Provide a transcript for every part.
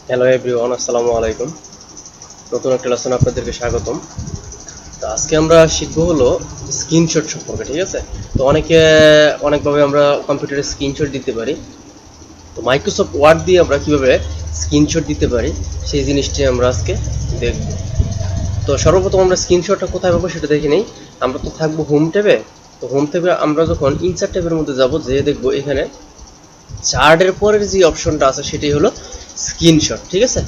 Hello everyone, আসসালামু আলাইকুম। নতুন একটা লেসন আপনাদেরকে স্বাগতম। তো আজকে আমরা শিখবো হলো স্ক্রিনশট সম্পর্কে, ঠিক আছে? তো অনেকভাবে আমরা কম্পিউটারে স্ক্রিনশট দিতে পারি। তো মাইক্রোসফট ওয়ার্ড দিয়ে আমরা কিভাবে স্ক্রিনশট দিতে পারি সেই জিনিসটি আমরা আজকে দেখব। তো সর্বপ্রথম আমরা স্ক্রিনশটটা কোথায় পাবো সেটা দেখে নেই। আমরা তো থাকবো হোম ট্যাবে। তো হোম ট্যাবে আমরা যখন ইনসার্ট ট্যাবের মধ্যে যাব, যে দেখবো এখানে চার্টের পরের যে অপশনটা আছে সেটি হলো স্ক্রিনশট, ঠিক আছে?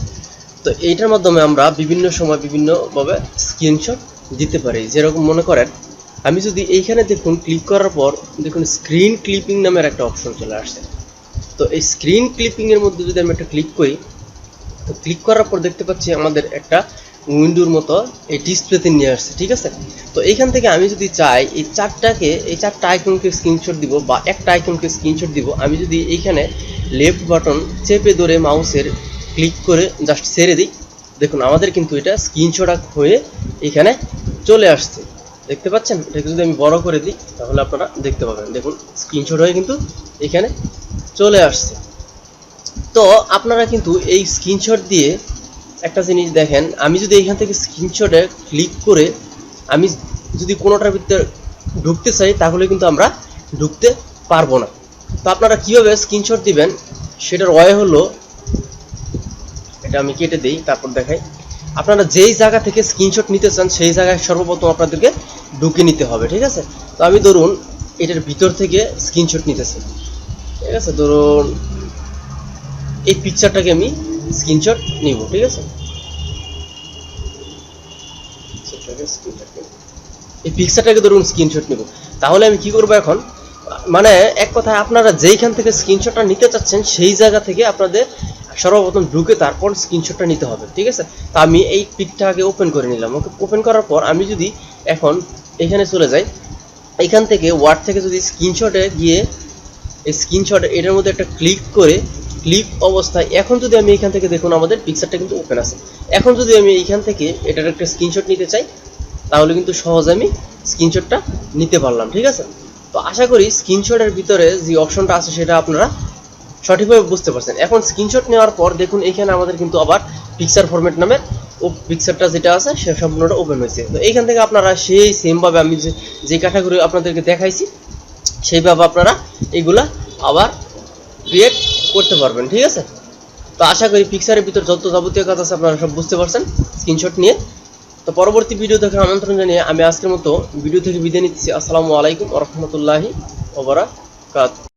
তো এইটার মাধ্যমে আমরা বিভিন্ন সময় বিভিন্নভাবে স্ক্রিনশট দিতে পারি। যেরকম মনে করেন, আমি যদি এইখানে দেখুন ক্লিক করার পর দেখুন স্ক্রিন ক্লিপিং নামের একটা অপশন চলে আসছে। তো এই স্ক্রিন ক্লিপিং এর মধ্যে যদি আমি একটা ক্লিক করি, তো ক্লিক করার পর দেখতে পাচ্ছি আমাদের একটা উইন্ডোর মতো এই ডিসপ্লেতে নিয়ে আসছে, ঠিক আছে? তো এইখান থেকে আমি যদি চাই এই চারটা আইকনকে স্ক্রিনশট দিব বা একটা আইকনকে স্ক্রিনশট দিব, আমি যদি এইখানে লেফট বাটন চেপে ধরে মাউসের ক্লিক করে জাস্ট ছেড়ে দিই, দেখুন আমাদের কিন্তু এটা স্ক্রিনশট হয়ে এখানে চলে আসছে। দেখতে পাচ্ছেন? এটাকে যদি আমি বড় করে দিই তাহলে আপনারা দেখতে পাবেন। দেখুন স্ক্রিনশট হয়ে কিন্তু এখানে চলে আসছে। তো আপনারা কিন্তু এই স্ক্রিনশট দিয়ে একটা জিনিস দেখেন, আমি যদি এখান থেকে স্ক্রিনশটে ক্লিক করে আমি যদি কোনোটার ভিতরে ঢুকতে চাই তাহলে কিন্তু আমরা ঢুকতে পারবো না। তো আপনারা কিভাবে স্ক্রিনশট দিবেন সেটার ওয়ে হলো, এটা আমি কেটে দিই তারপর দেখাই। আপনারা যেই জায়গা থেকে স্ক্রিনশট নিতে চান সেই জায়গায় সর্বপ্রথম আপনাদেরকে ঢুকে নিতে হবে, ঠিক আছে? তো আমি ধরুন এটার ভিতর থেকে স্ক্রিনশট নিতেছি, ঠিক আছে? ধরুন এই পিকচারটাকে আমি স্ক্রিনশট নিব, ঠিক আছে? এই পিকচারটাকে ধরুন স্ক্রিনশট নিব। তাহলে আমি কি করব এখন, মানে এক কথায় আপনারা যেইখান থেকে স্ক্রিনশটটা নিতে চাচ্ছেন সেই জায়গা থেকে আপনাদের সর্বপ্রথম ঢুকে তারপর স্ক্রিনশটটা নিতে হবে, ঠিক আছে? তো আমি এই পিকটাকে ওপেন করে নিলাম। ওকে ওপেন করার পর আমি যদি এখন এখানে চলে যাই, এখান থেকে ওয়ার্ড থেকে যদি স্ক্রিনশটে গিয়ে এই স্ক্রিনশট এটার মধ্যে একটা ক্লিক করে ক্লিক অবস্থায় এখন যদি আমি এখান থেকে দেখুন আমাদের পিকচারটা কিন্তু ওপেন আছে। এখন যদি আমি এইখান থেকে এটার একটা স্ক্রিনশট নিতে চাই তাহলে কিন্তু সহজে আমি স্ক্রিনশটটা নিতে পারলাম, ঠিক আছে? তো আশা করি স্ক্রিনশটের ভিতরে যে অপশনটা আছে সেটা আপনারা সঠিকভাবে বুঝতে পারছেন। এখন স্ক্রিনশট নেওয়ার পর দেখুন এখানে আমাদের কিন্তু আবার পিকচার ফরম্যাট নামের ও পিকচারটা যেটা আছে সে সম্পূর্ণটা ওপেন হয়েছে। তো এইখান থেকে আপনারা সেই সেমভাবে আমি যে ক্যাটাগরি আপনাদেরকে দেখাইছি সেইভাবে আপনারা এগুলা আবার ক্রিয়েট করতে পারবেন, ঠিক আছে? তো আশা করি পিকচারের ভিতর যত যাবতীয় কাজ আছে আপনারা সব বুঝতে পারছেন স্ক্রিনশট নিয়ে। তো পরবর্তী ভিডিও দেখার আমন্ত্রণ জানিয়ে আমি আজকের মতো ভিডিও থেকে বিদায় নিচ্ছি। আসসালামু আলাইকুম ওয়া রাহমাতুল্লাহি ওয়া বারাকাতুহু।